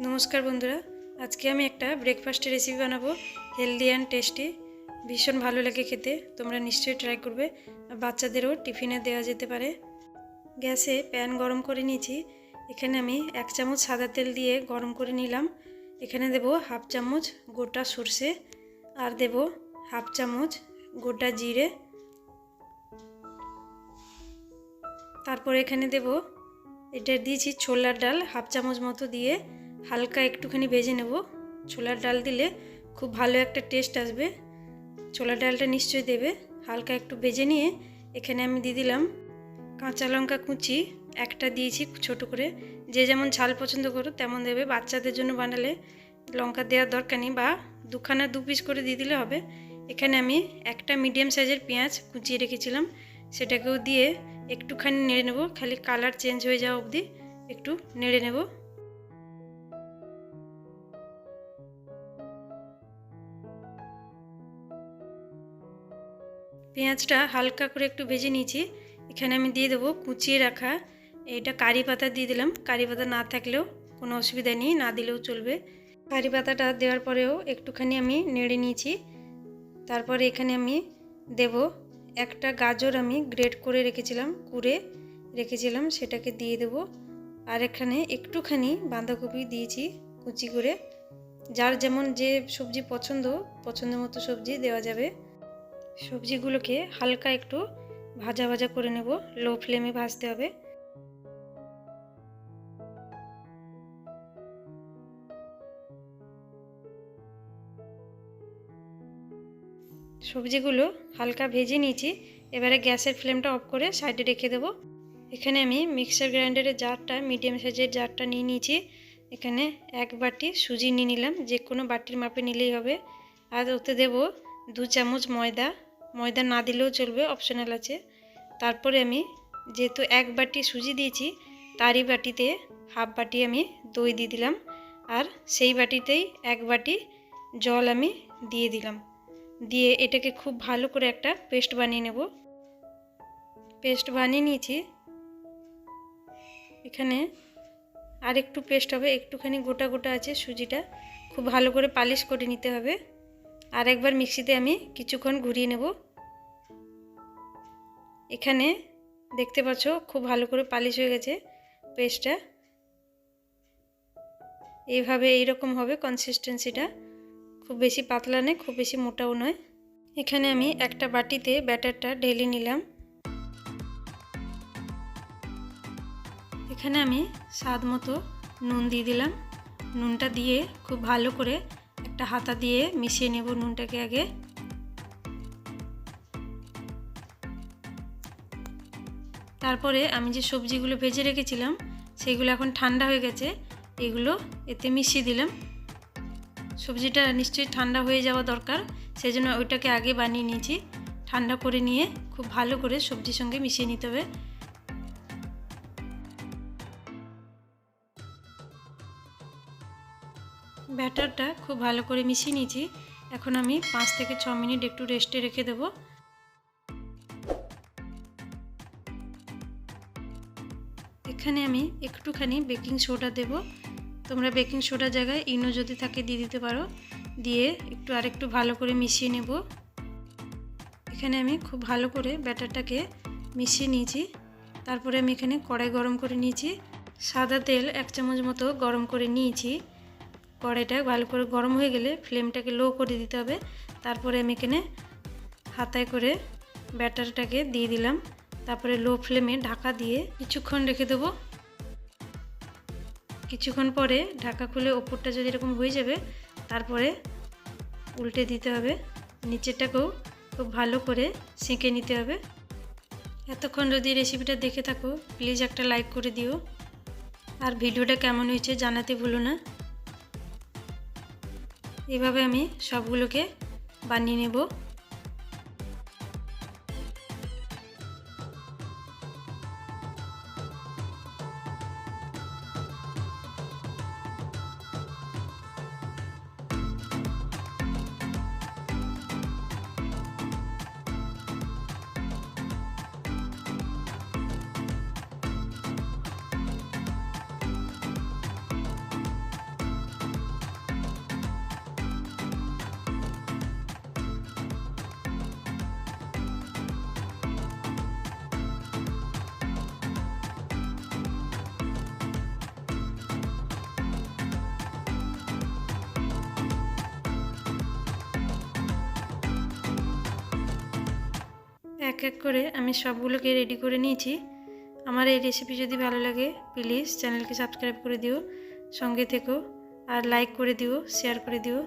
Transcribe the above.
नमस्कार बंधुरा आज के आमी एकटा ब्रेकफास्ट रेसिपि बानाबो हेल्दी एंड टेस्टी भीषण भालो लागे खेते तोमरा निश्चयई ट्राई करबे और बाच्चादेरो टिफिने देওয়া যেতে পারে। গ্যাসে প্যান गरम করে নিয়েছি। এখানে আমি 1 চামচ সাদা তেল দিয়ে गरम করে নিলাম। এখানে দেব हाफ চামচ গোটা সরষে আর দেব हाफ চামচ গোটা জিরে। তারপর এখানে দেব এটা দিয়েছি ছোলার ডাল हाफ চামচ মতো দিয়ে হালকা একটুখানি ভেজে নেব। ছোলার ডাল দিলে খুব ভালো একটা টেস্ট আসবে। ছোলার ডালটা নিশ্চয়ই দেবে। হালকা একটু ভেজে নিয়ে এখানে আমি দিয়ে দিলাম কাঁচা লঙ্কা কুচি একটা দিয়েছি ছোট করে, যে যেমন ঝাল পছন্দ করো তেমন দেবে। বাচ্চাদের জন্য বানালে লঙ্কা দেওয়ার দরকার নেই বা দুখানা 2 পিস করে দিয়ে দিলে হবে। এখানে আমি একটা মিডিয়াম সাইজের পেঁয়াজ কুচিয়ে রেখেছিলাম, সেটাকেও দিয়ে একটুখানি নেড়ে নেব। খালি কালার চেঞ্জ হয়ে যাওয়া অবধি একটু নেড়ে নেব। পেঁয়াজটা হালকা করে একটু ভেজে নিয়েছি। এখানে আমি দিয়ে দেবো কুচিয়ে রাখা এটা কারি পাতা দিয়ে দিলাম। কারি পাতা না থাকলেও কোনো অসুবিধা নেই, না দিলেও চলবে। কারি পাতাটা দেওয়ার পরেও একটুখানি আমি নেড়ে নিয়েছি। তারপরে এখানে আমি দেব একটা গাজর আমি গ্রেট করে রেখেছিলাম, কুড়ে রেখেছিলাম, সেটাকে দিয়ে দেব। আর এখানে একটুখানি বাঁধাকপি দিয়েছি কুচি করে। যার যেমন যে সবজি পছন্দ মতো সবজি দেওয়া যাবে। সবজিগুলোকে হালকা একটু ভাজা ভাজা করে নেব, লো ফ্লেমে ভাজতে হবে। সবজিগুলো হালকা ভেজে নিয়েছি। এবারে গ্যাসের ফ্লেমটা অফ করে সাইডে রেখে দেব। এখানে আমি মিক্সার গ্রাইন্ডারের জারটা মিডিয়াম সাইজের জারটা নিয়ে নিয়েছি। এখানে 1 বাটি সুজি নিয়ে নিলাম, যে কোনো বাটির মাপে নিলেই হবে। আর ওতে দেব 2 চামচ ময়দা। ময়দা না দিলেও চলবে, অপশনাল আছে। তারপরে আমি যেহেতু 1 বাটি সুজি দিয়েছি তারই বাটিতে হাফ বাটি আমি দই দিয়ে দিলাম। আর সেই বাটিতেই 1 বাটি জল আমি দিয়ে দিলাম। দিয়ে এটাকে খুব ভালো করে একটা পেস্ট বানিয়ে নেব। পেস্ট বানিয়ে নিয়েছি। এখানে আর একটু পেস্ট হবে, একটুখানি গোটা গোটা আছে সুজিটা, খুব ভালো করে পালিশ করে নিতে হবে। আর একবার মিক্সিতে আমি কিছুক্ষণ ঘুরিয়ে নেব। এখানে দেখতে পাচ্ছ খুব ভালো করে পালিশ হয়ে গেছে পেস্টটা। এইভাবে এইরকম হবে কনসিস্টেন্সিটা, খুব বেশি পাতলা নয়, খুব বেশি মোটাও নয়। এখানে আমি একটা বাটিতে ব্যাটারটা ঢেলে নিলাম। এখানে আমি স্বাদ মতো নুন দিয়ে দিলাম। নুনটা দিয়ে খুব ভালো করে একটা হাতা দিয়ে মিশিয়ে নেব নুনটাকে আগে। তারপরে আমি যে সবজিগুলো ভেজে রেখেছিলাম সেগুলো এখন ঠান্ডা হয়ে গেছে, এগুলো এতে মিশিয়ে দিলাম। সবজিটা নিশ্চয়ই ঠান্ডা হয়ে যাওয়া দরকার, সেজন্য ওইটাকে আগে বানিয়ে নিয়েছি। ঠান্ডা করে নিয়ে খুব ভালো করে সবজির সঙ্গে মিশিয়ে নিতে হবে। ব্যাটারটা খুব ভালো করে মিশিয়ে নিয়েছি। এখন আমি 5 থেকে 6 মিনিট একটু রেস্টে রেখে দেব। এখানে আমি একটুখানি বেকিং সোডা দেব। তোমরা বেকিং সোডার জায়গায় ইনো যদি থাকে দিয়ে দিতে পারো। দিয়ে একটু আরেকটু ভালো করে মিশিয়ে নেব। এখানে আমি খুব ভালো করে ব্যাটারটাকে মিশিয়ে নিয়েছি। তারপরে আমি এখানে কড়াই গরম করে নিয়েছি। সাদা তেল 1 চামচ মতো গরম করে নিয়েছি। কড়াইটা ভালো করে গরম হয়ে গেলে ফ্লেমটাকে লো করে দিতে হবে। তারপরে আমি এখানে হাতায় করে ব্যাটারটাকে দিয়ে দিলাম। তারপরে লো ফ্লেমে ঢাকা দিয়ে কিছুক্ষণ রেখে দেবো। কিছুক্ষণ পরে ঢাকা খুলে ওপরটা যদি এরকম হয়ে যাবে তারপরে উল্টে দিতে হবে। নিচেরটাকেও খুব ভালো করে সেঁকে নিতে হবে। এতক্ষণ যদি রেসিপিটা দেখে থাকো প্লিজ একটা লাইক করে দিও। আর ভিডিওটা কেমন হয়েছে জানাতে ভুলো না। এভাবে আমি সবগুলোকে বানিয়ে নেব। এক এক করে আমি সবগুলোকে রেডি করে নিয়েছি। আমার এই রেসিপি যদি ভালো লাগে প্লিজ চ্যানেলকে সাবস্ক্রাইব করে দিও, সঙ্গে থেকো আর লাইক করে দিও, শেয়ার করে দিও।